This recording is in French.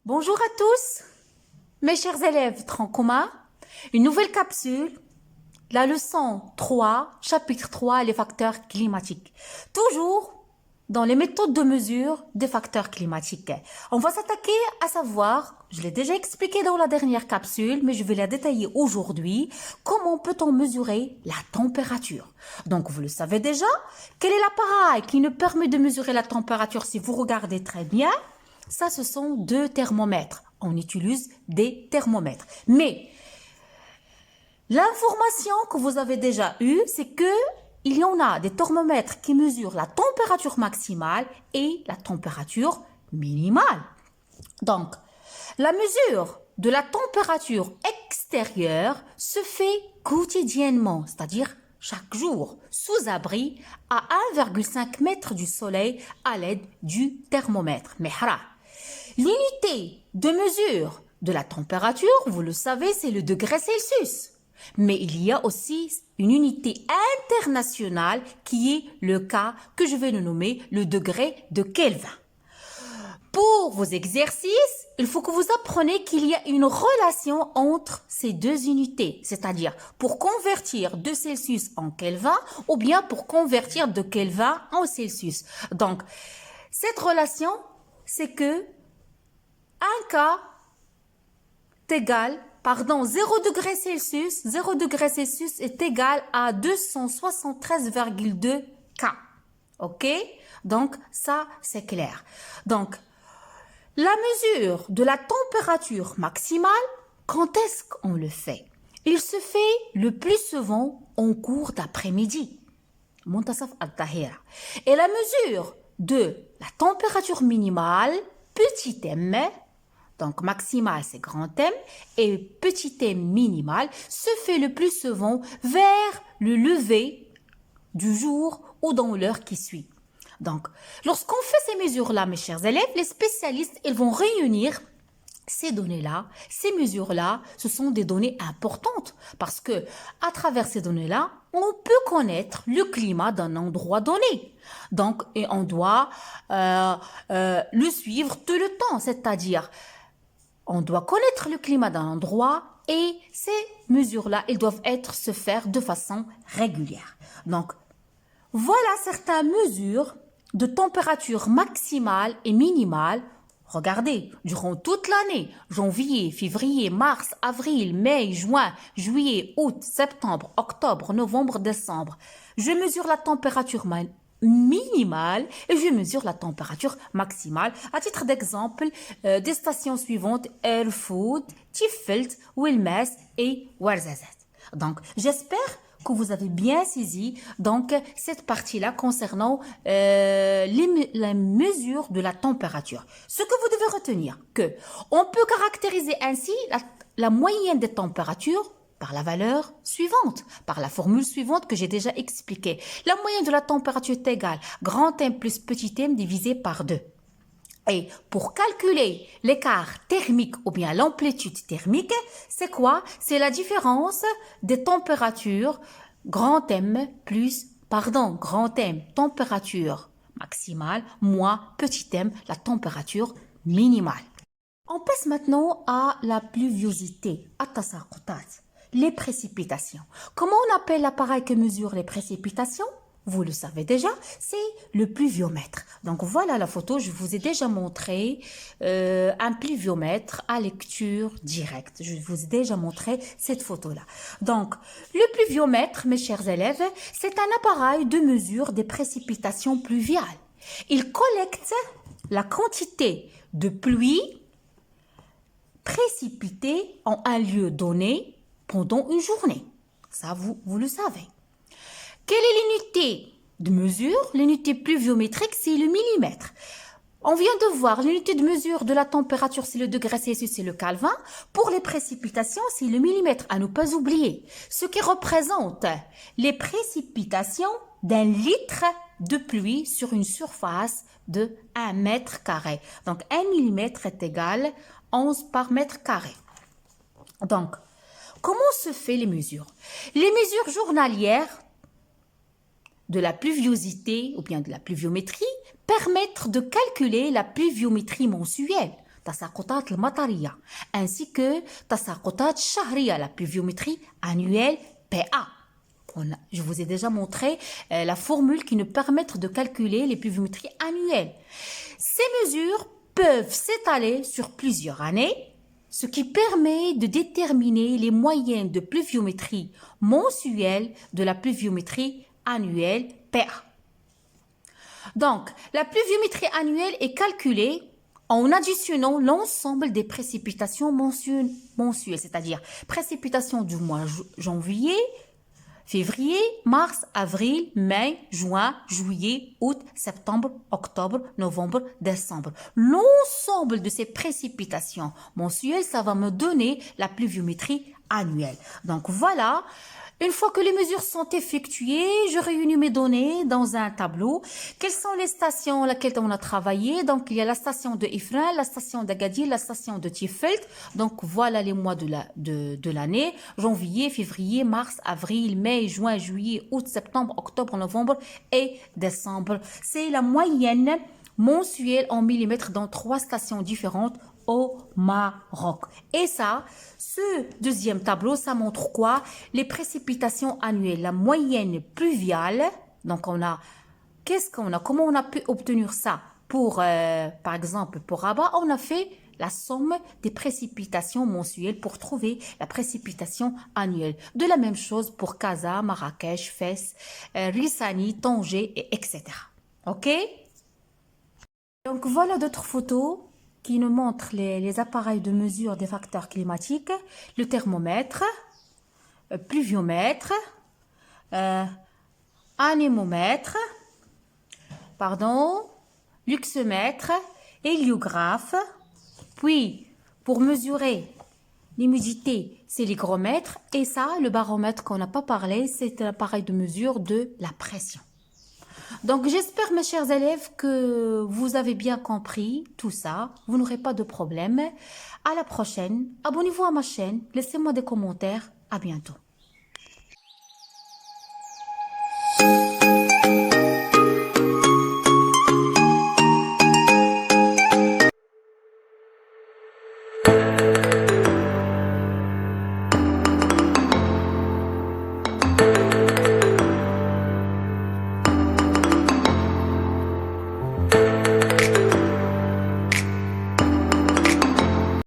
Bonjour à tous, mes chers élèves tronc commun. Une nouvelle capsule, la leçon 3, chapitre 3, les facteurs climatiques. Toujours dans les méthodes de mesure des facteurs climatiques. On va s'attaquer à savoir, je l'ai déjà expliqué dans la dernière capsule, mais je vais la détailler aujourd'hui, comment peut-on mesurer la température. Donc vous le savez déjà, quel est l'appareil qui nous permet de mesurer la température si vous regardez très bien? Ça, ce sont deux thermomètres. On utilise des thermomètres. Mais l'information que vous avez déjà eue, c'est que il y en a des thermomètres qui mesurent la température maximale et la température minimale. Donc, la mesure de la température extérieure se fait quotidiennement, c'est-à-dire chaque jour, sous abri, à 1,5 mètre du soleil à l'aide du thermomètre. Mehra. L'unité de mesure de la température, vous le savez, c'est le degré Celsius. Mais il y a aussi une unité internationale qui est le cas que je vais nous nommer le degré de Kelvin. Pour vos exercices, il faut que vous appreniez qu'il y a une relation entre ces deux unités, c'est-à-dire pour convertir de Celsius en Kelvin ou bien pour convertir de Kelvin en Celsius. Donc, cette relation, c'est que 1 K égale, 0 degré Celsius, 0 degré Celsius est égal à 273,2 K. Ok? Donc, ça, c'est clair. Donc, la mesure de la température maximale, quand est-ce qu'on le fait? Il se fait le plus souvent en cours d'après-midi. Montasaf al-Tahira. Et la mesure de la température minimale, petit m, donc maximal c'est grand M et petit m minimal, se fait le plus souvent vers le lever du jour ou dans l'heure qui suit. Donc, lorsqu'on fait ces mesures-là, mes chers élèves, les spécialistes, ils vont réunir ces données-là, ces mesures-là, ce sont des données importantes parce que à travers ces données-là, on peut connaître le climat d'un endroit donné. Donc, et on doit le suivre tout le temps, c'est-à-dire on doit connaître le climat d'un endroit et ces mesures-là, elles doivent se faire de façon régulière. Donc, voilà certaines mesures de température maximale et minimale. Regardez, durant toute l'année, janvier, février, mars, avril, mai, juin, juillet, août, septembre, octobre, novembre, décembre, je mesure la température minimale et je mesure la température maximale. À titre d'exemple, des stations suivantes, Erfoud, Tifelt, Wilmès et Ouarzazate. Donc, j'espère que vous avez bien saisi donc cette partie-là concernant la mesure de la température. Ce que vous devez retenir, que on peut caractériser ainsi la moyenne des températures par la valeur suivante, par la formule suivante que j'ai déjà expliquée. La moyenne de la température est égale grand M plus petit m divisé par 2. Et pour calculer l'écart thermique ou bien l'amplitude thermique, c'est quoi? C'est la différence des températures grand M, température maximale, moins petit m, la température minimale. On passe maintenant à la pluviosité, les précipitations. Comment on appelle l'appareil qui mesure les précipitations? Vous le savez déjà, c'est le pluviomètre. Donc voilà la photo, je vous ai déjà montré un pluviomètre à lecture directe. Je vous ai déjà montré cette photo-là. Donc le pluviomètre, mes chers élèves, c'est un appareil de mesure des précipitations pluviales. Il collecte la quantité de pluie précipitée en un lieu donné pendant une journée. Ça, vous le savez. Quelle est l'unité de mesure? L'unité pluviométrique, c'est le millimètre. On vient de voir l'unité de mesure de la température, c'est le degré Celsius, c'est le Kelvin. Pour les précipitations, c'est le millimètre, à ne pas oublier. Ce qui représente les précipitations d'un litre de pluie sur une surface de 1 mètre carré. Donc, 1 millimètre est égal 11 par mètre carré. Donc, comment se fait les mesures? Les mesures journalières de la pluviosité ou bien de la pluviométrie permettent de calculer la pluviométrie mensuelle. تساقطات المطرية ainsi que تساقطات شهرية la pluviométrie annuelle PA. Je vous ai déjà montré la formule qui nous permet de calculer les pluviométries annuelles. Ces mesures peuvent s'étaler sur plusieurs années, ce qui permet de déterminer les moyennes de pluviométrie mensuelle de la pluviométrie annuelle PA. Donc, la pluviométrie annuelle est calculée en additionnant l'ensemble des précipitations mensuelles, c'est-à-dire précipitations du mois janvier, février, mars, avril, mai, juin, juillet, août, septembre, octobre, novembre, décembre. L'ensemble de ces précipitations mensuelles, ça va me donner la pluviométrie annuelle. Donc voilà, une fois que les mesures sont effectuées, je réunis mes données dans un tableau. Quelles sont les stations lesquelles on a travaillé? Donc il y a la station de Ifrin, la station d'Agadir, la station de Tiefeld. Donc voilà les mois de l'année. Janvier, février, mars, avril, mai, juin, juillet, août, septembre, octobre, novembre et décembre. C'est la moyenne mensuelle en millimètres dans 3 stations différentes au Maroc. Et ça, ce deuxième tableau, ça montre quoi? Les précipitations annuelles, la moyenne pluviale. Donc on a, comment on a pu obtenir ça? Pour, par exemple, pour Rabat, on a fait la somme des précipitations mensuelles pour trouver la précipitation annuelle. De la même chose pour Casa, Marrakech, Fès, Rissani, Tanger, etc. Ok? Donc voilà d'autres photos qui nous montrent les appareils de mesure des facteurs climatiques, le thermomètre, pluviomètre, anémomètre, luxomètre, héliographe. Puis, pour mesurer l'humidité, c'est l'hygromètre. Et ça, le baromètre qu'on n'a pas parlé, c'est un appareil de mesure de la pression. Donc, j'espère, mes chers élèves, que vous avez bien compris tout ça. Vous n'aurez pas de problème. À la prochaine. Abonnez-vous à ma chaîne. Laissez-moi des commentaires. À bientôt.